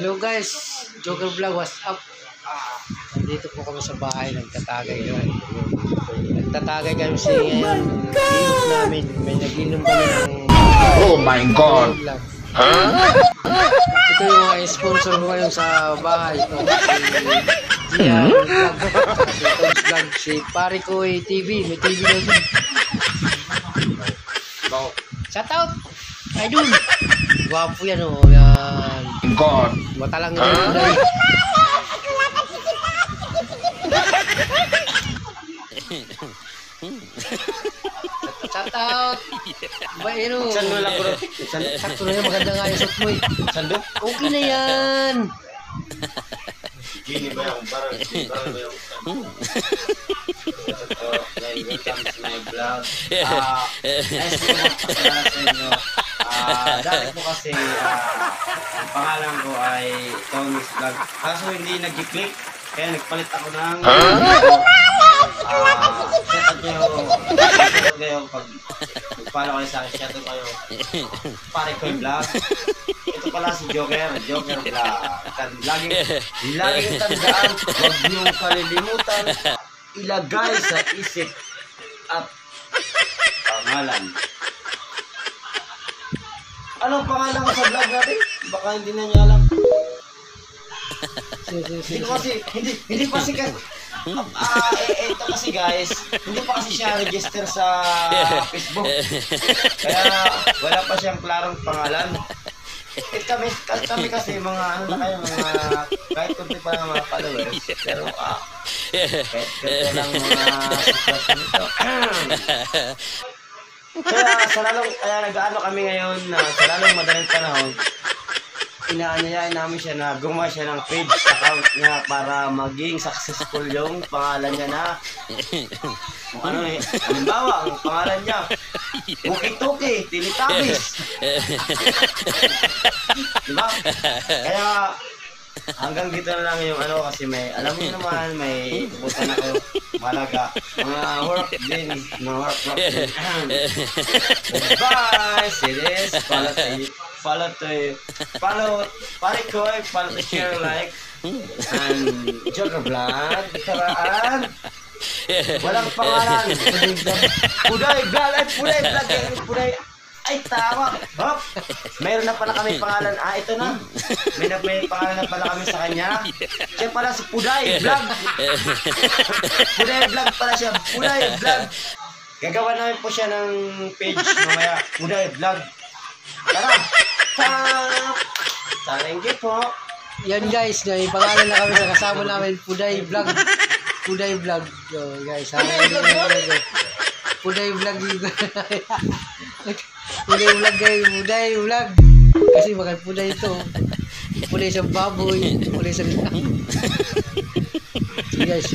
Hello guys, Joker Vlog, what's up? Nandito po kami sa bahay, nagtatagay kami. Nagtatagay kami sa ngayon. Iinom namin, may nag-inom kami ng... Oh my God! Ito yung mga sponsor ko ngayon sa bahay. Ito, si Gian Vlog, si Tom's Vlog, si Parikoy TV, may TV na din. Shout out! Idol! Gwapo yan o, yan. God! Mata lang yung kulay. Shout out! Ba, yun o. Saan mo lang bro? Sakto na yan, maganda nga yung suit mo eh. Sando? Okay na yan! Gini ba yung parang? Parang ba yung welcome to my vlog. Nice to magpakilala sa inyo. Dati po kasi ang pangalan ko ay Tony's Vlog. Kaso hindi nag-click, kaya nagpalit ako ng shoutout nyo pag follow kayo sa akin, shoutout kayo Parikoy Vlog. Ito pala si Joker Vlog. Laging tandaan, huwag niyong kalilimutan ilagay sa isip at pangalan. Anong pangalan ko sa vlog natin? Baka hindi na niya alam. Hindi pa kasi ito kasi guys, hindi pa kasi siya register sa Facebook. Kaya wala pa siyang klarong pangalan. Kami kasi mga ano na kayo, mga kahit kunti pa ng mga followers. Pero kahit lang mga sitwasyon nito. Kaya nag-ano kami ngayon na sa lalong madaling panahon, inaanyayain namin siya na gumawa siya ng page account niya para maging successful yung pangalan niya na ano eh, halimbawa ang pangalan niya Tuki-Tuki Teletubbies. Diba? Kaya hanggang dito na lang yung ano kasi may alam mo naman may butan ako malaga mga work din bye see this follow Parikoy, follow to share, like and Joker Vlog karaan walang pangalan Puday Vlog ay tama hop mayroon na pala kami pangalan ito na may pangalan na pala kami sa kanya siya pala si Puday Vlog pala siya Puday Vlog gagawa namin po siya ng page mamaya Puday Vlog tara sarengge po Yan guys, may pangalan na kami sa kasama namin, Puday Vlog. Puday Vlog. So guys, Puday Vlog. Puday Vlog guys, Puday Vlog. Kasi bakit Puday ito? Puday sa baboy, Puday sa... Sige guys,